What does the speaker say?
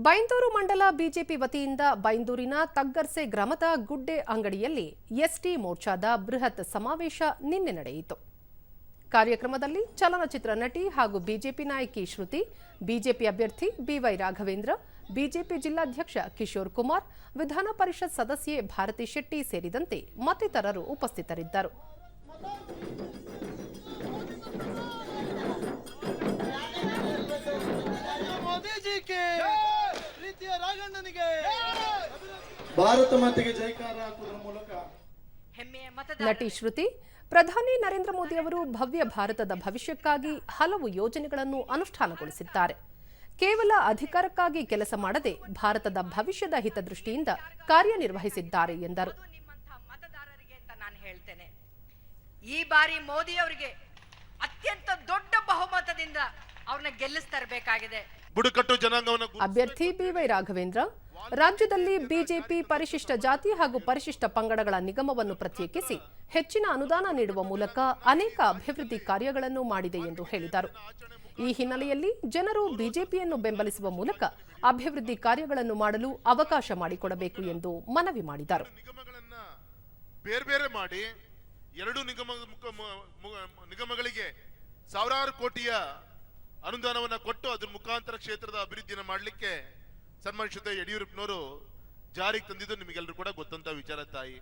ಬೈಂದೂರು ಮಂಡಲ ಬಿಜೆಪಿ ವತಿಯಿಂದ ಬೈಂದೂರಿನ ತಗ್ಗರ್ಸೆ ಗ್ರಾಮದ ಗುಡ್ಡೆ ಅಂಗಡಿಯಲ್ಲಿ ಎಸ್ಟಿ ಮೋರ್ಚಾದ ಬೃಹತ್ ಸಮಾವೇಶ ನಿನ್ನೆ ನಡೆಯಿತು. ಕಾರ್ಯಕ್ರಮದಲ್ಲಿ ಚಲನಚಿತ್ರ ನಟಿ ಹಾಗೂ ಬಿಜೆಪಿ ನಾಯಕಿ ಶ್ರುತಿ, ಬಿಜೆಪಿ ಅಭ್ಯರ್ಥಿ ಬಿವೈ ರಾಘವೇಂದ್ರ, ಬಿಜೆಪಿ ಜಿಲ್ಲಾಧ್ಯಕ್ಷ ಕಿಶೋರ್ ಕುಮಾರ್, ವಿಧಾನ ಪರಿಷತ್ ಸದಸ್ಯೆ ಭಾರತಿ ಶೆಟ್ಟಿ ಸೇರಿದಂತೆ ಮತ್ತಿತರರು ಉಪಸ್ಥಿತರಿದ್ದರು. ಭಾರತ ಮಾತೆಗೆ ಜೈಕಾರ ಹಾಕುವುದರ ಮೂಲಕ ನಟಿ ಶ್ರುತಿ, ಪ್ರಧಾನಿ ನರೇಂದ್ರ ಮೋದಿ ಅವರು ಭವ್ಯ ಭಾರತದ ಭವಿಷ್ಯಕ್ಕಾಗಿ ಹಲವು ಯೋಜನೆಗಳನ್ನು ಅನುಷ್ಠಾನಗೊಳಿಸಿದ್ದಾರೆ. ಕೇವಲ ಅಧಿಕಾರಕ್ಕಾಗಿ ಕೆಲಸ ಮಾಡದೆ ಭಾರತದ ಭವಿಷ್ಯದ ಹಿತದೃಷ್ಟಿಯಿಂದ ಕಾರ್ಯನಿರ್ವಹಿಸಿದ್ದಾರೆ ಎಂದರು. ಈ ಬಾರಿ ಮೋದಿ ಅವರಿಗೆ ಅತ್ಯಂತ ದೊಡ್ಡ ಬಹುಮತದಿಂದ ಅವ್ರನ್ನ ಗೆಲ್ಲಿಸ್ತರಬೇಕಾಗಿದೆ. ಅಭ್ಯರ್ಥಿ ಬಿವೈ ರಾಘವೇಂದ್ರ, ರಾಜ್ಯದಲ್ಲಿ ಬಿಜೆಪಿ ಪರಿಶಿಷ್ಟ ಜಾತಿ ಹಾಗೂ ಪರಿಶಿಷ್ಟ ಪಂಗಡಗಳ ನಿಗಮವನ್ನು ಪ್ರತ್ಯೇಕಿಸಿ ಹೆಚ್ಚಿನ ಅನುದಾನ ನೀಡುವ ಮೂಲಕ ಅನೇಕ ಅಭಿವೃದ್ಧಿ ಕಾರ್ಯಗಳನ್ನು ಮಾಡಿದೆ ಎಂದು ಹೇಳಿದರು. ಈ ಹಿನ್ನೆಲೆಯಲ್ಲಿ ಜನರು ಬಿಜೆಪಿಯನ್ನು ಬೆಂಬಲಿಸುವ ಮೂಲಕ ಅಭಿವೃದ್ಧಿ ಕಾರ್ಯಗಳನ್ನು ಮಾಡಲು ಅವಕಾಶ ಮಾಡಿಕೊಡಬೇಕು ಎಂದು ಮನವಿ ಮಾಡಿದರು. ಬೇರೆ ಮಾಡಿ ಎರಡು ನಿಗಮಗಳಿಗೆ ಸಾವಿರಾರು ಕೋಟಿಯ ಅನುದಾನವನ್ನು ಕೊಟ್ಟು ಅದ್ರ ಮುಖಾಂತರ ಕ್ಷೇತ್ರದ ಅಭಿವೃದ್ಧಿಯನ್ನು ಮಾಡಲಿಕ್ಕೆ ಸನ್ಮಾನಿಸಿದ ಯಡಿಯೂರಪ್ಪನವರು ಜಾರಿಗೆ ತಂದಿದ್ದು ನಿಮಗೆಲ್ಲರೂ ಕೂಡ ಗೊತ್ತಂತ ವಿಚಾರ ತಾಯಿ.